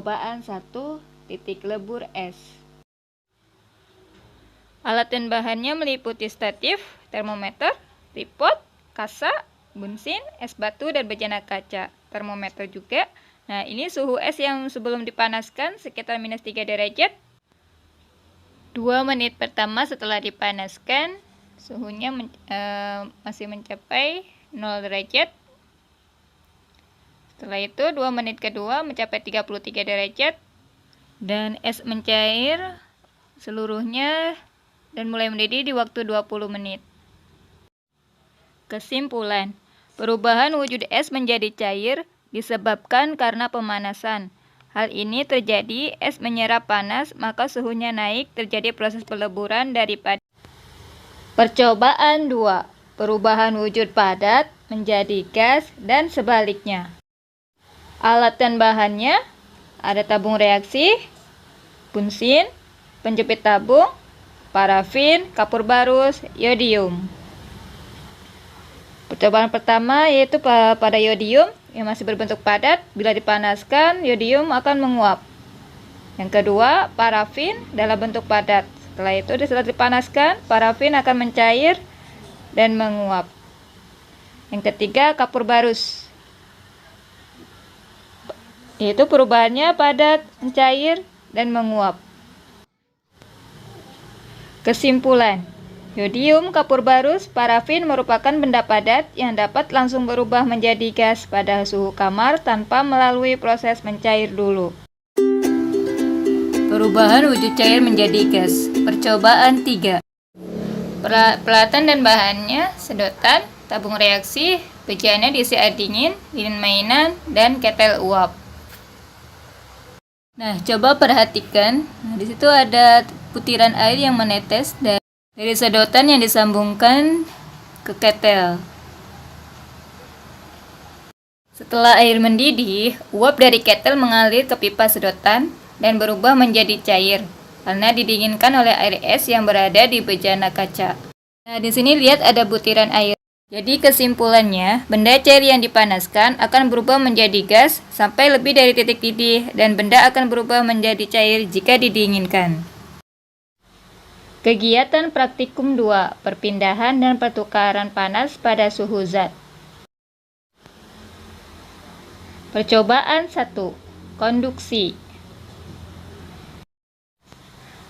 Percobaan 1. Titik lebur es. Alat dan bahannya meliputi statif, termometer, tripod, kasa, bunsin, es batu, dan bejana kaca. Termometer juga. Nah, ini suhu es yang sebelum dipanaskan sekitar minus 3 derajat. 2 menit pertama setelah dipanaskan, suhunya masih mencapai 0 derajat. Setelah itu 2 menit kedua mencapai 33 derajat dan es mencair seluruhnya dan mulai mendidih di waktu 20 menit. Kesimpulan, perubahan wujud es menjadi cair disebabkan karena pemanasan. Hal ini terjadi es menyerap panas, maka suhunya naik, terjadi proses peleburan daripada. Percobaan 2. Perubahan wujud padat menjadi gas dan sebaliknya. Alat dan bahannya ada tabung reaksi, bunsin, penjepit tabung, parafin, kapur barus, yodium. Percobaan pertama yaitu pada yodium yang masih berbentuk padat. Bila dipanaskan, yodium akan menguap. Yang kedua, parafin dalam bentuk padat. Setelah dipanaskan, parafin akan mencair dan menguap. Yang ketiga, kapur barus, yaitu perubahannya padat, mencair, dan menguap. Kesimpulan, yodium, kapur barus, parafin merupakan benda padat yang dapat langsung berubah menjadi gas pada suhu kamar tanpa melalui proses mencair dulu. Perubahan wujud cair menjadi gas. Percobaan 3. Peralatan dan bahannya sedotan, tabung reaksi, bejana diisi air dingin, lilin mainan, dan ketel uap. Nah, coba perhatikan. Di situ ada butiran air yang menetes dari sedotan yang disambungkan ke ketel. Setelah air mendidih, uap dari ketel mengalir ke pipa sedotan dan berubah menjadi cair karena didinginkan oleh air es yang berada di bejana kaca. Nah, di sini lihat ada butiran air. Jadi kesimpulannya, benda cair yang dipanaskan akan berubah menjadi gas sampai lebih dari titik didih dan benda akan berubah menjadi cair jika didinginkan. Kegiatan praktikum 2, perpindahan dan pertukaran panas pada suhu zat. Percobaan 1, konduksi.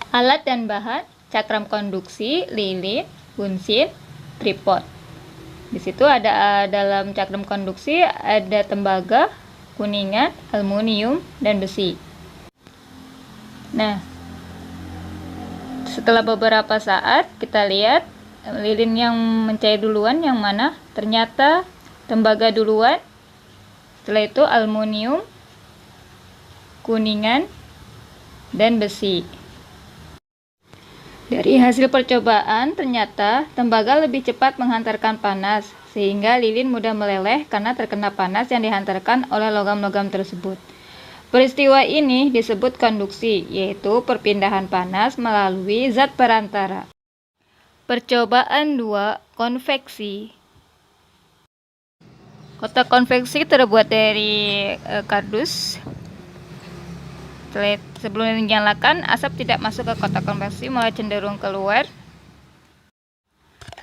Alat dan bahan, cakram konduksi, lilin, bunsin, tripod. Di situ ada dalam cakram konduksi ada tembaga, kuningan, aluminium, dan besi. Nah, setelah beberapa saat kita lihat lilin yang mencair duluan yang mana? Ternyata tembaga duluan. Setelah itu aluminium, kuningan, dan besi. Dari hasil percobaan, ternyata tembaga lebih cepat menghantarkan panas, sehingga lilin mudah meleleh karena terkena panas yang dihantarkan oleh logam-logam tersebut. Peristiwa ini disebut konduksi, yaitu perpindahan panas melalui zat perantara. Percobaan 2, konveksi. Kotak konveksi terbuat dari kardus. Sebelum dinyalakan, asap tidak masuk ke kotak konveksi, malah cenderung keluar.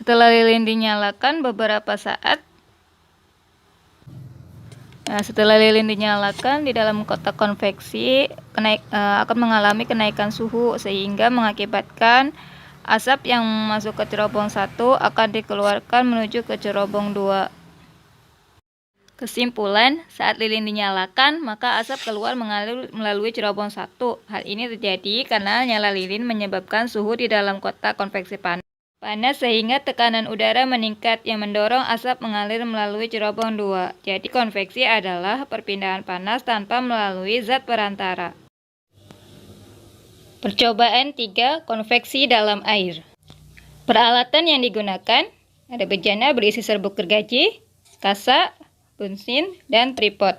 Setelah lilin dinyalakan beberapa saat, di dalam kotak konveksi akan mengalami kenaikan suhu sehingga mengakibatkan asap yang masuk ke cerobong 1 akan dikeluarkan menuju ke cerobong 2. Kesimpulan, saat lilin dinyalakan, maka asap keluar mengalir melalui cerobong 1. Hal ini terjadi karena nyala lilin menyebabkan suhu di dalam kotak konveksi panas sehingga tekanan udara meningkat yang mendorong asap mengalir melalui cerobong 2. Jadi konveksi adalah perpindahan panas tanpa melalui zat perantara. Percobaan 3, konveksi dalam air. Peralatan yang digunakan ada bejana berisi serbuk gergaji, kasa, bunsin, dan tripod.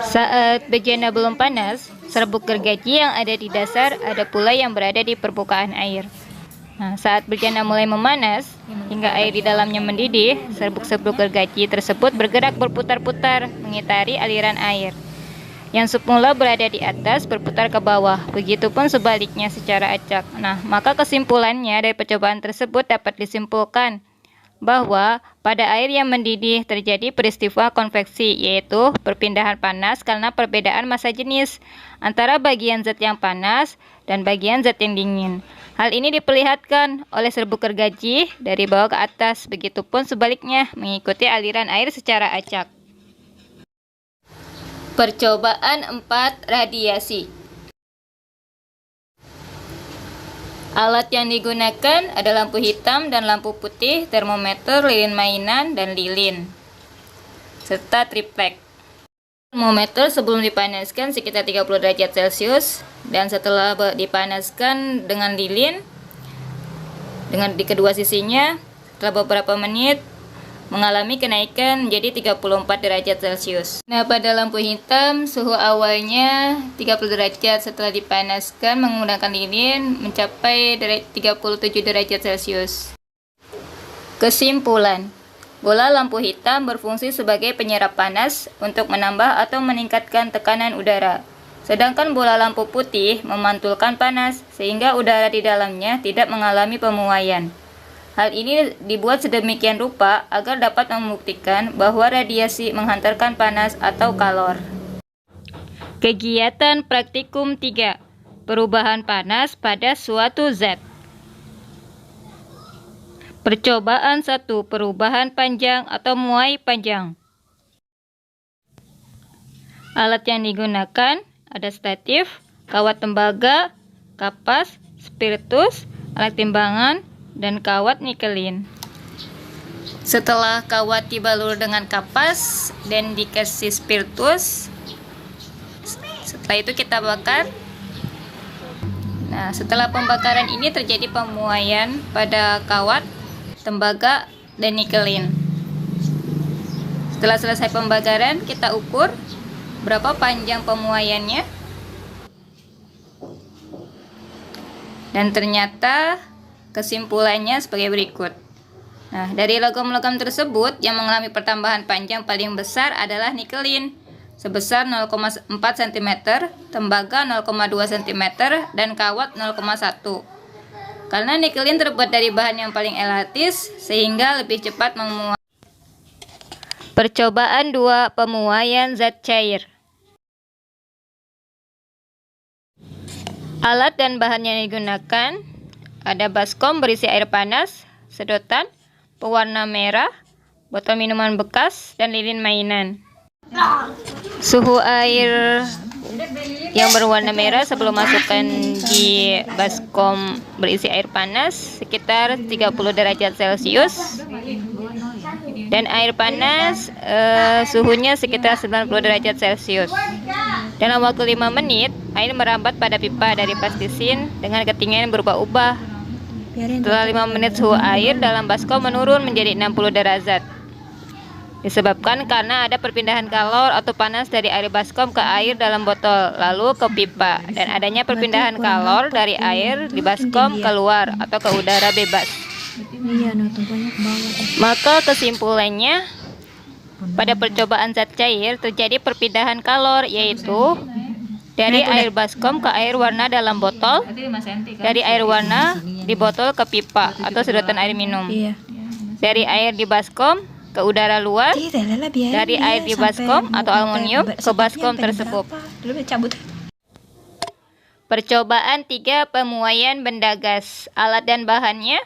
Saat bejana belum panas, serbuk gergaji yang ada di dasar ada pula yang berada di permukaan air. Nah, saat bejana mulai memanas hingga air di dalamnya mendidih, serbuk-serbuk gergaji tersebut bergerak berputar-putar mengitari aliran air. Yang semula berada di atas berputar ke bawah, begitupun sebaliknya secara acak. Nah, maka kesimpulannya dari percobaan tersebut dapat disimpulkan bahwa pada air yang mendidih terjadi peristiwa konveksi, yaitu perpindahan panas karena perbedaan massa jenis antara bagian zat yang panas dan bagian zat yang dingin. Hal ini diperlihatkan oleh serbuk gergaji dari bawah ke atas, begitupun sebaliknya mengikuti aliran air secara acak. Percobaan 4. Radiasi. Alat yang digunakan ada lampu hitam dan lampu putih, termometer, lilin mainan, dan lilin, serta triplek. Termometer sebelum dipanaskan sekitar 30 derajat Celcius, dan setelah dipanaskan dengan lilin di kedua sisinya, setelah beberapa menit mengalami kenaikan menjadi 34 derajat Celcius. Nah, pada lampu hitam suhu awalnya 30 derajat, setelah dipanaskan menggunakan lilin mencapai 37 derajat Celcius. Kesimpulan: bola lampu hitam berfungsi sebagai penyerap panas untuk menambah atau meningkatkan tekanan udara. Sedangkan bola lampu putih memantulkan panas sehingga udara di dalamnya tidak mengalami pemuaian. Hal ini dibuat sedemikian rupa agar dapat membuktikan bahwa radiasi menghantarkan panas atau kalor. Kegiatan praktikum 3. Perubahan panas pada suatu zat. Percobaan 1. Perubahan panjang atau muai panjang. Alat yang digunakan ada statif, kawat tembaga, kapas, spiritus, alat timbangan, dan kawat nikelin. Setelah kawat dibalur dengan kapas dan dikasih spiritus, setelah itu kita bakar. Nah, setelah pembakaran ini terjadi pemuaian pada kawat, tembaga, dan nikelin. Setelah selesai pembakaran, kita ukur berapa panjang pemuaiannya. Dan ternyata kesimpulannya sebagai berikut. Nah, dari logam-logam tersebut yang mengalami pertambahan panjang paling besar adalah nikelin sebesar 0,4 cm, tembaga 0,2 cm, dan kawat 0,1. Karena nikelin terbuat dari bahan yang paling elastis sehingga lebih cepat memuai. Percobaan 2. Pemuaian zat cair. Alat dan bahan yang digunakan ada baskom berisi air panas, sedotan, pewarna merah, botol minuman bekas, dan lilin mainan. Suhu air yang berwarna merah sebelum masukkan di baskom berisi air panas sekitar 30 derajat Celcius, dan air panas suhunya sekitar 90 derajat Celcius. Dalam waktu 5 menit, air merambat pada pipa dari plastisin dengan ketinggian berubah-ubah. Setelah 5 menit suhu air dalam baskom menurun menjadi 60 derajat. Disebabkan karena ada perpindahan kalor atau panas dari air baskom ke air dalam botol, lalu ke pipa, dan adanya perpindahan kalor dari air di baskom keluar atau ke udara bebas. Maka kesimpulannya, pada percobaan zat cair terjadi perpindahan kalor, yaitu dari air baskom ke air warna dalam botol, dari air warna di botol ke pipa atau sedotan air minum, dari air di baskom ke udara luar, dari air di baskom atau aluminium ke baskom tersebut. Percobaan 3. Pemuaian benda gas. Alat dan bahannya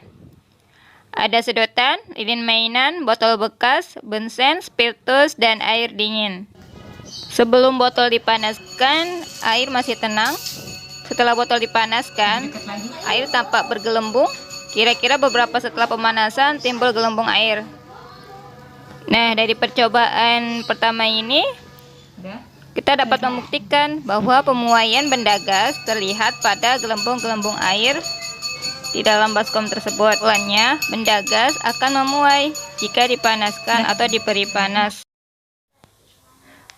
ada sedotan, lilin mainan, botol bekas, bensen, spiritus, dan air dingin. Sebelum botol dipanaskan, air masih tenang. Setelah botol dipanaskan, air tampak bergelembung. Kira-kira beberapa setelah pemanasan timbul gelembung air. Nah, dari percobaan pertama ini, kita dapat membuktikan bahwa pemuaian benda gas terlihat pada gelembung-gelembung air di dalam baskom tersebut. Kesimpulannya, benda gas akan memuai jika dipanaskan atau diberi panas.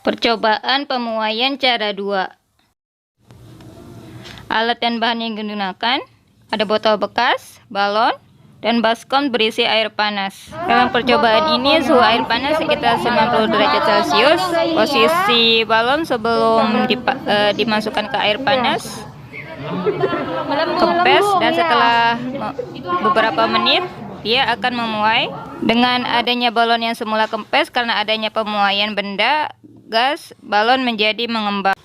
Percobaan pemuaian cara 2. Alat dan bahan yang digunakan Ada botol bekas, balon, dan baskom berisi air panas. Dalam percobaan ini suhu air panas sekitar 90 derajat Celcius. Posisi balon sebelum dimasukkan ke air panas, kempes, dan setelah beberapa menit dia akan memuai. Dengan adanya balon yang semula kempes, karena adanya pemuaian benda gas, balon menjadi mengembang.